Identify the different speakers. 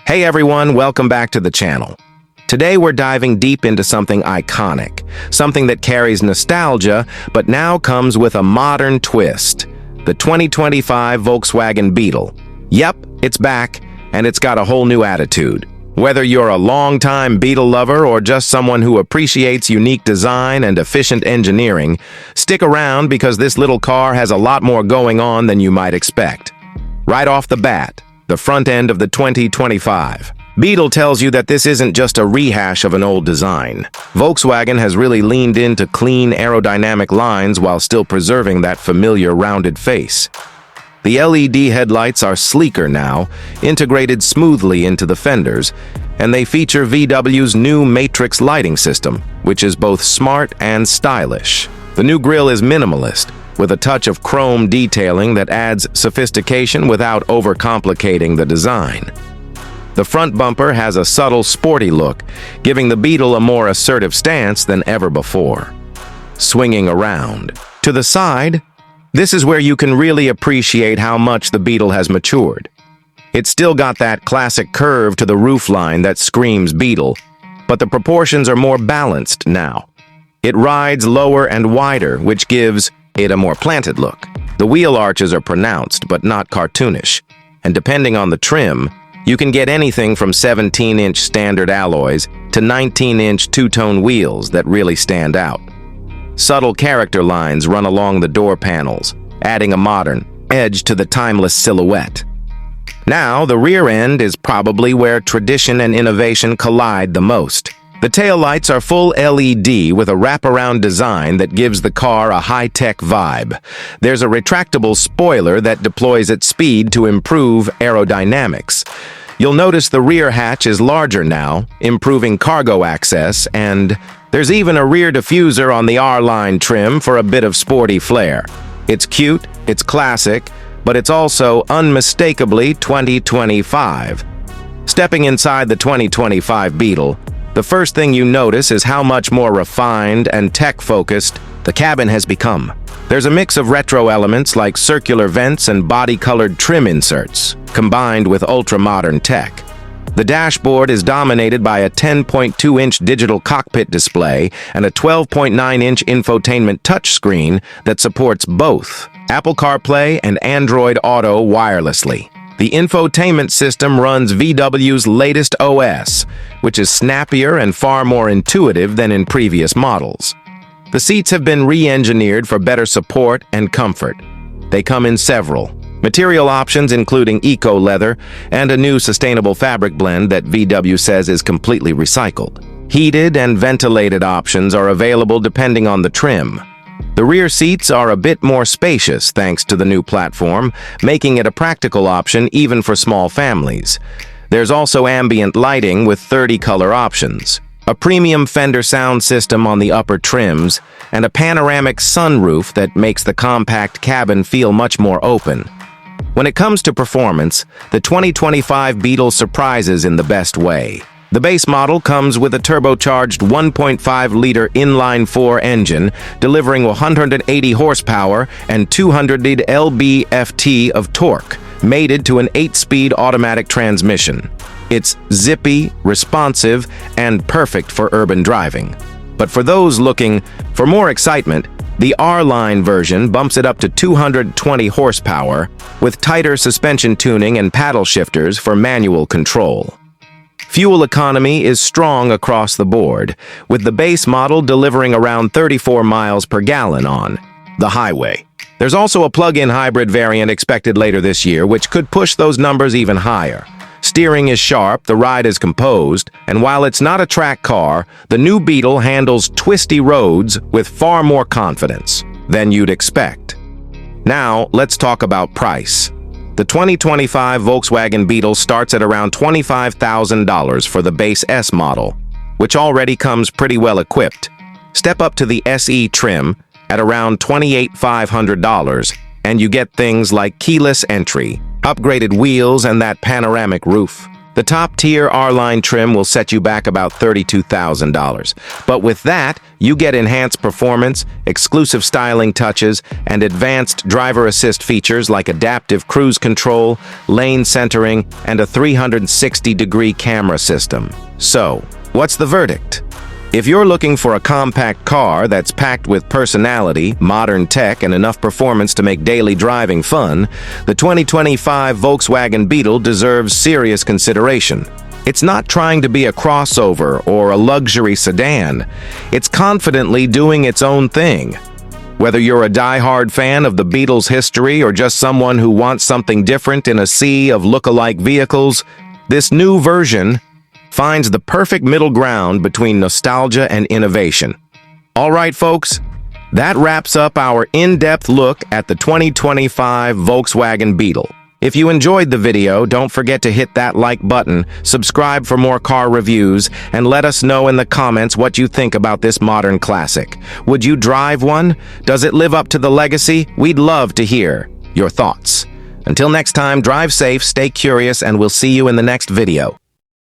Speaker 1: Hey everyone, welcome back to the channel. Today we're diving deep into something iconic, something that carries nostalgia, but now comes with a modern twist. The 2025 Volkswagen Beetle. Yep, it's back, and it's got a whole new attitude. Whether you're a longtime Beetle lover or just someone who appreciates unique design and efficient engineering, stick around because this little car has a lot more going on than you might expect. Right off the bat, the front end of the 2025 Beetle tells you that this isn't just a rehash of an old design. Volkswagen has really leaned into clean aerodynamic lines while still preserving that familiar rounded face. The LED headlights are sleeker now, integrated smoothly into the fenders, and they feature VW's new matrix lighting system, which is both smart and stylish. The new grille is minimalist, with a touch of chrome detailing that adds sophistication without overcomplicating the design. The front bumper has a subtle sporty look, giving the Beetle a more assertive stance than ever before. Swinging around to the side, this is where you can really appreciate how much the Beetle has matured. It's still got that classic curve to the roofline that screams Beetle, but the proportions are more balanced now. It rides lower and wider, which gives it a more planted look. The wheel arches are pronounced, but not cartoonish, and depending on the trim, you can get anything from 17-inch standard alloys to 19-inch two-tone wheels that really stand out. Subtle character lines run along the door panels, adding a modern edge to the timeless silhouette. Now, the rear end is probably where tradition and innovation collide the most. The taillights are full LED with a wraparound design that gives the car a high-tech vibe. There's a retractable spoiler that deploys at speed to improve aerodynamics. You'll notice the rear hatch is larger now, improving cargo access, and there's even a rear diffuser on the R-line trim for a bit of sporty flair. It's cute, it's classic, but it's also unmistakably 2025. Stepping inside the 2025 Beetle, the first thing you notice is how much more refined and tech-focused the cabin has become. There's a mix of retro elements like circular vents and body-colored trim inserts, combined with ultra-modern tech. The dashboard is dominated by a 10.2-inch digital cockpit display and a 12.9-inch infotainment touchscreen that supports both Apple CarPlay and Android Auto wirelessly. The infotainment system runs VW's latest OS, which is snappier and far more intuitive than in previous models. The seats have been re-engineered for better support and comfort. They come in several material options, including eco-leather and a new sustainable fabric blend that VW says is completely recycled. Heated and ventilated options are available depending on the trim. The rear seats are a bit more spacious thanks to the new platform, making it a practical option even for small families. There's also ambient lighting with 30 color options, a premium Fender sound system on the upper trims, and a panoramic sunroof that makes the compact cabin feel much more open. When it comes to performance, the 2025 Beetle surprises in the best way. The base model comes with a turbocharged 1.5-liter inline-4 engine, delivering 180 horsepower and 200 lb-ft of torque, mated to an 8-speed automatic transmission. It's zippy, responsive, and perfect for urban driving. But for those looking for more excitement, the R-Line version bumps it up to 220 horsepower with tighter suspension tuning and paddle shifters for manual control. Fuel economy is strong across the board, with the base model delivering around 34 miles per gallon on the highway. There's also a plug-in hybrid variant expected later this year, which could push those numbers even higher. Steering is sharp, the ride is composed, and while it's not a track car, the new Beetle handles twisty roads with far more confidence than you'd expect. Now, let's talk about price. The 2025 Volkswagen Beetle starts at around $25,000 for the base S model, which already comes pretty well equipped. Step up to the SE trim at around $28,500, and you get things like keyless entry, upgraded wheels, and that panoramic roof. The top-tier R-Line trim will set you back about $32,000. But with that, you get enhanced performance, exclusive styling touches, and advanced driver assist features like adaptive cruise control, lane centering, and a 360-degree camera system. So, what's the verdict? If you're looking for a compact car that's packed with personality, modern tech, and enough performance to make daily driving fun, the 2025 Volkswagen Beetle deserves serious consideration. It's not trying to be a crossover or a luxury sedan. It's confidently doing its own thing. Whether you're a die-hard fan of the Beetle's history or just someone who wants something different in a sea of look-alike vehicles, this new version finds the perfect middle ground between nostalgia and innovation. All right, folks, that wraps up our in-depth look at the 2025 Volkswagen Beetle. If you enjoyed the video, don't forget to hit that like button, subscribe for more car reviews, and let us know in the comments what you think about this modern classic. Would you drive one? Does it live up to the legacy? We'd love to hear your thoughts. Until next time, drive safe, stay curious, and we'll see you in the next video.